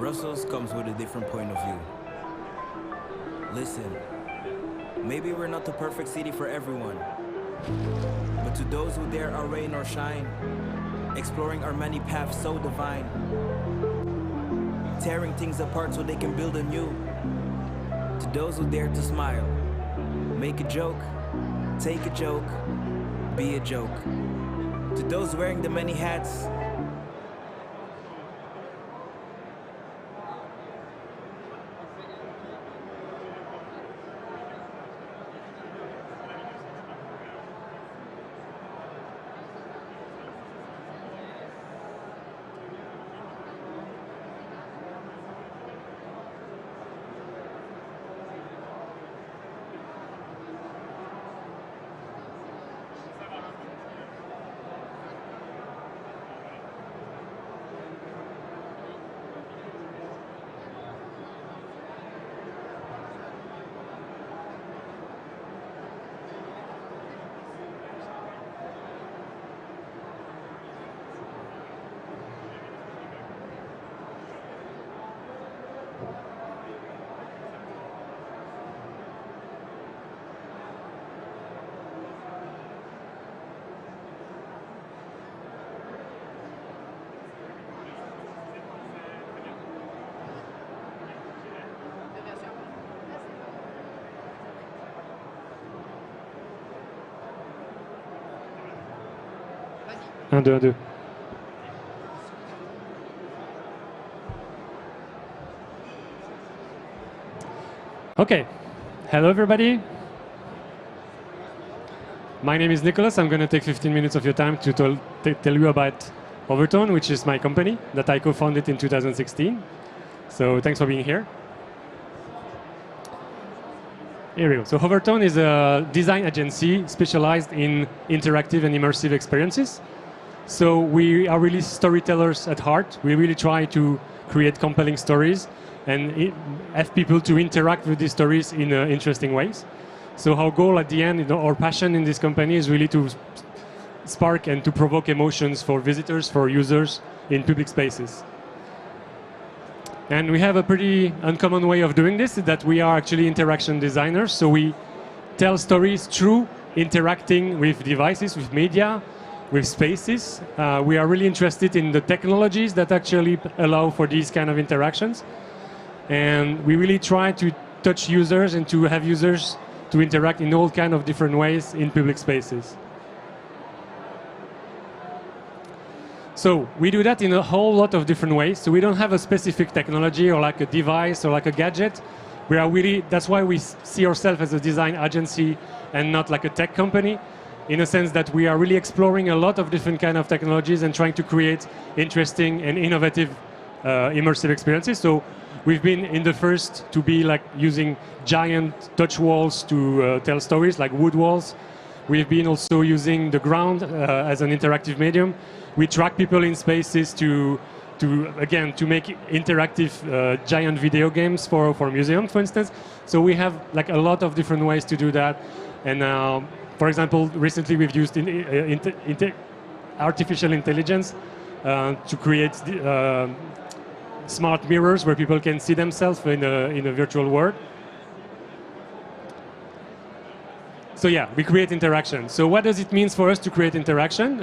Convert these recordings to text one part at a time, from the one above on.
Brussels comes with a different point of view. Listen, maybe we're not the perfect city for everyone, but to those who dare our rain or shine, exploring our many paths so divine, tearing things apart so they can build anew. To those who dare to smile, make a joke, take a joke, be a joke. To those wearing the many hats, Un, deux, un, deux. Okay, hello everybody. My name is Nicholas. I'm going to take 15 minutes of your time to tell you about Overtone, which is my company that I co-founded in 2016. So thanks for being here. Here we go. So Overtone is a design agency specialized in interactive and immersive experiences. So we are really storytellers at heart. We really try to create compelling stories and have people to interact with these stories in interesting ways. So our goal at the end, our passion in this company is really to spark and to provoke emotions for visitors, for users in public spaces. And we have a pretty uncommon way of doing this, that we are actually interaction designers. So we tell stories through interacting with devices, with media, with spaces. We are really interested in the technologies that actually allow for these kind of interactions. And we really try to touch users and to have users to interact in all kind of different ways in public spaces. So we do that in a whole lot of different ways. So we don't have a specific technology or like a device or like a gadget. We are really, that's why we see ourselves as a design agency and not like a tech company, in a sense that we are really exploring a lot of different kind of technologies and trying to create interesting and innovative immersive experiences. So we've been in the first to be like using giant touch walls to tell stories, like wood walls. We've been also using the ground as an interactive medium. We track people in spaces to make interactive giant video games for museums, for instance. So we have like a lot of different ways to do that. And for example, recently we've used artificial intelligence to create smart mirrors where people can see themselves in a virtual world. So yeah, we create interaction. So what does it mean for us to create interaction?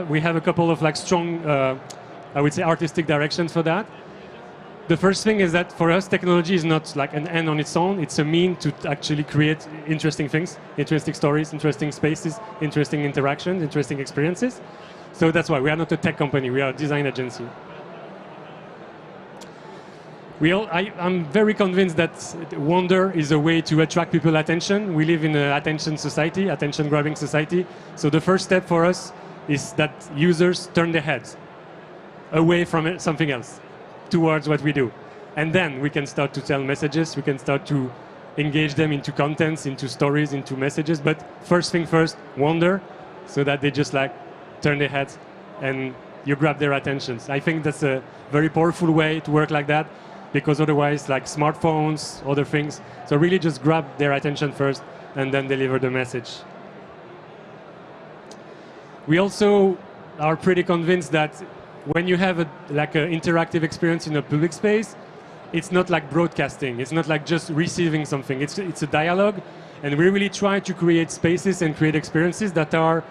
We have a couple of like strong, I would say, artistic directions for that. The first thing is that for us, technology is not like an end on its own. It's a mean to actually create interesting things, interesting stories, interesting spaces, interesting interactions, interesting experiences. So that's why we are not a tech company. We are a design agency. I'm very convinced that wonder is a way to attract people's attention. We live in an attention society, attention-grabbing society. So the first step for us is that users turn their heads away from something else towards what we do. And then we can start to tell messages. We can start to engage them into contents, into stories, into messages. But first thing first, wonder, so that they just like turn their heads and you grab their attentions. I think that's a very powerful way to work like that, because otherwise, like smartphones, other things, so really just grab their attention first and then deliver the message. We also are pretty convinced that when you have like an interactive experience in a public space, it's not like broadcasting. It's not like just receiving something. It's a dialogue, and we really try to create spaces and create experiences that are,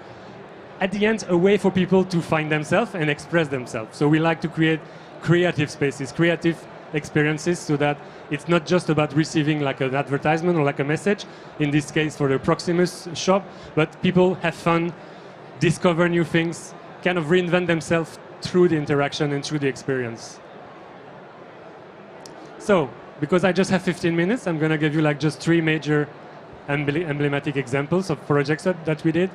at the end, a way for people to find themselves and express themselves. So we like to create creative spaces, creative experiences, so that it's not just about receiving like an advertisement or like a message, in this case for the Proximus shop, but people have fun, discover new things, kind of reinvent themselves through the interaction and through the experience. So, because I just have 15 minutes, I'm going to give you like just 3 major emblematic examples of projects that we did.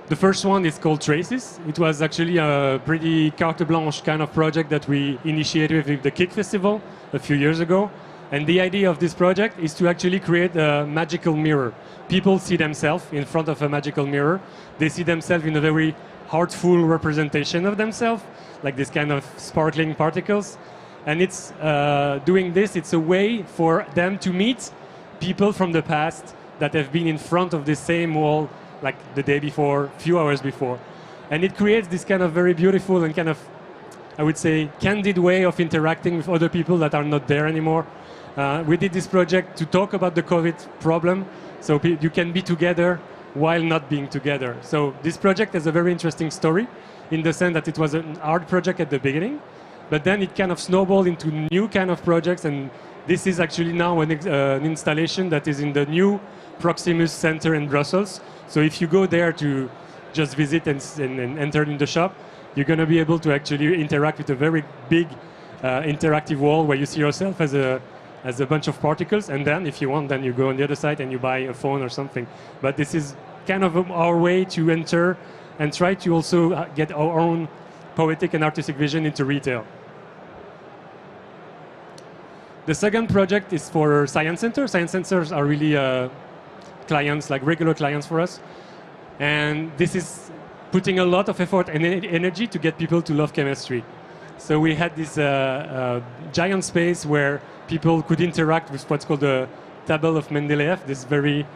The first one is called Traces. It was actually a pretty carte blanche kind of project that we initiated with the Kick Festival a few years ago. And the idea of this project is to actually create a magical mirror. People see themselves in front of a magical mirror. They see themselves in a very heartful representation of themselves, like this kind of sparkling particles. And it's doing this, it's a way for them to meet people from the past that have been in front of the same wall like the day before, few hours before. And it creates this kind of very beautiful and kind of, I would say, candid way of interacting with other people that are not there anymore. We did this project to talk about the COVID problem, so you can be together while not being together. So this project has a very interesting story in the sense that it was an art project at the beginning, but then it kind of snowballed into new kind of projects, and this is actually now an installation that is in the new Proximus Center in Brussels. So if you go there to just visit and enter in the shop, you're going to be able to actually interact with a very big interactive wall where you see yourself as a bunch of particles, and then if you want, then you go on the other side and you buy a phone or something. But this is kind of our way to enter and try to also get our own poetic and artistic vision into retail. The second project is for science centers. Science centers are really clients, like regular clients for us. And this is putting a lot of effort and energy to get people to love chemistry. So we had this giant space where people could interact with what's called the Table of Mendeleev, this very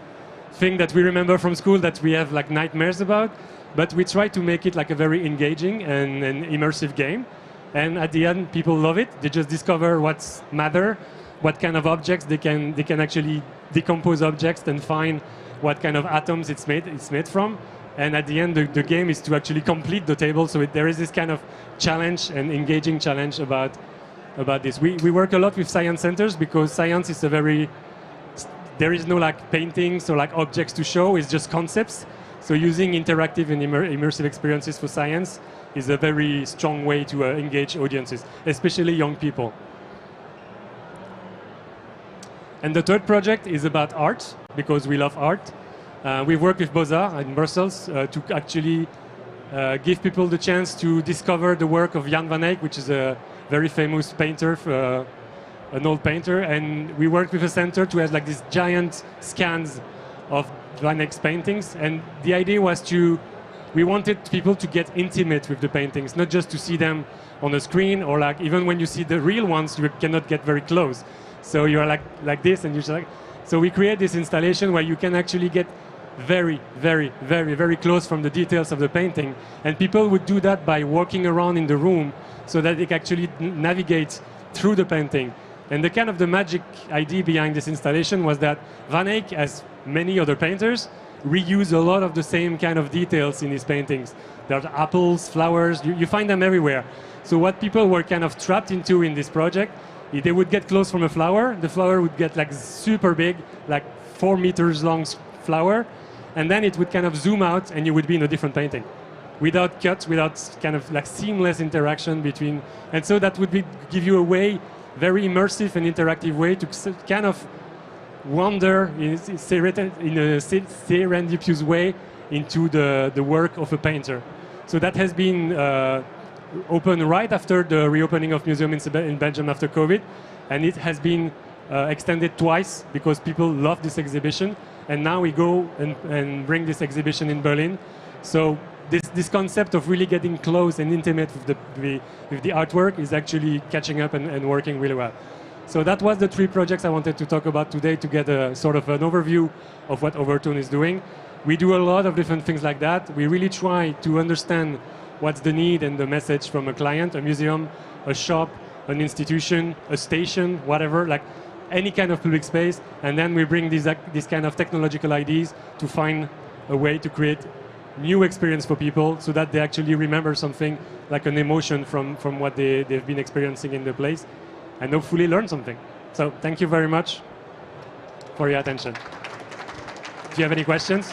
thing that we remember from school that we have like nightmares about. But we try to make it like a very engaging and immersive game. And at the end, people love it. They just discover what's matter, what kind of objects they can actually decompose objects and find what kind of atoms it's made from. And at the end, the game is to actually complete the table. So there is this kind of challenge and engaging challenge about this. We work a lot with science centers because science is there is no like paintings or like objects to show. It's just concepts. So using interactive and immersive experiences for science is a very strong way to engage audiences, especially young people. And the third project is about art, because we love art. We work with Beaux-Arts in Brussels to actually give people the chance to discover the work of Jan van Eyck, which is a very famous painter, an old painter. And we work with a center to have like these giant scans of Van Eyck's paintings. And the idea was we wanted people to get intimate with the paintings, not just to see them on a screen, or like even when you see the real ones, you cannot get very close. So you're like this, and you're just like. So we create this installation where you can actually get very, very, very, very close from the details of the painting, and people would do that by walking around in the room, so that they can actually navigate through the painting. And the kind of the magic idea behind this installation was that Van Eyck, as many other painters, reuse a lot of the same kind of details in his paintings. There are apples, flowers, you find them everywhere. So what people were kind of trapped into in this project, if they would get close from a flower, the flower would get like super big, like 4 meters long flower, and then it would kind of zoom out and you would be in a different painting. Without cuts, without kind of like seamless interaction between, and so that would give you a way, very immersive and interactive way to kind of wander in a serendipitous way into the work of a painter. So that has been opened right after the reopening of museums in Belgium after COVID, and it has been extended twice because people love this exhibition, and now we go and bring this exhibition in Berlin. So this concept of really getting close and intimate with the artwork is actually catching up and working really well. So that was the 3 projects I wanted to talk about today to get a sort of an overview of what Overtone is doing. we do a lot of different things like that. We really try to understand what's the need and the message from a client, a museum, a shop, an institution, a station, whatever, like any kind of public space. And then we bring these kind of technological ideas to find a way to create new experience for people so that they actually remember something, like an emotion from what they've been experiencing in the place, and hopefully learn something. So thank you very much for your attention. Do you have any questions?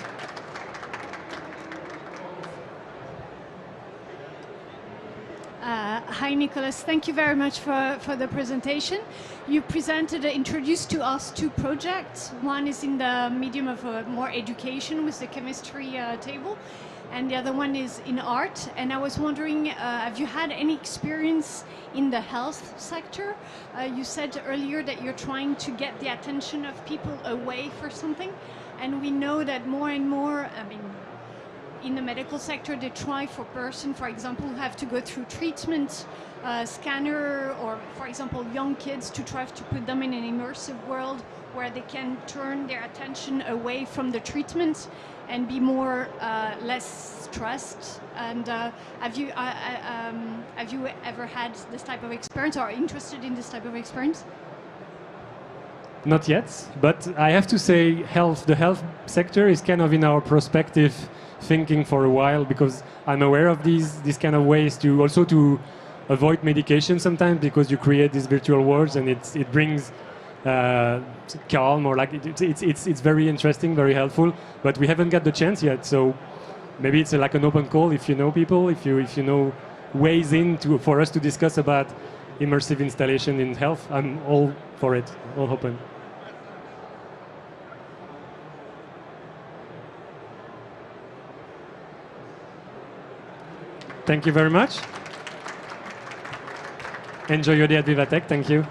Hi, Nicholas. Thank you very much for the presentation. You presented, introduced to us two projects. One is in the medium of more education with the chemistry table, and the other one is in art. And I was wondering, have you had any experience in the health sector? You said earlier that you're trying to get the attention of people away for something, and we know that more and more, I mean, in the medical sector, they try for person, for example, who have to go through treatment, scanner, or for example, young kids, to try to put them in an immersive world where they can turn their attention away from the treatment and be more less stressed. And have you ever had this type of experience or are interested in this type of experience? Not yet, but I have to say the health sector is kind of in our prospective thinking for a while, because I'm aware of these kind of ways to also to avoid medication sometimes, because you create these virtual worlds and it brings calm, or like it's very interesting, very helpful, but we haven't got the chance yet. So maybe it's like an open call if you know people, if you know ways for us to discuss about immersive installation in health. I'm all for it, all open. Thank you very much. Enjoy your day at VivaTech. Thank you.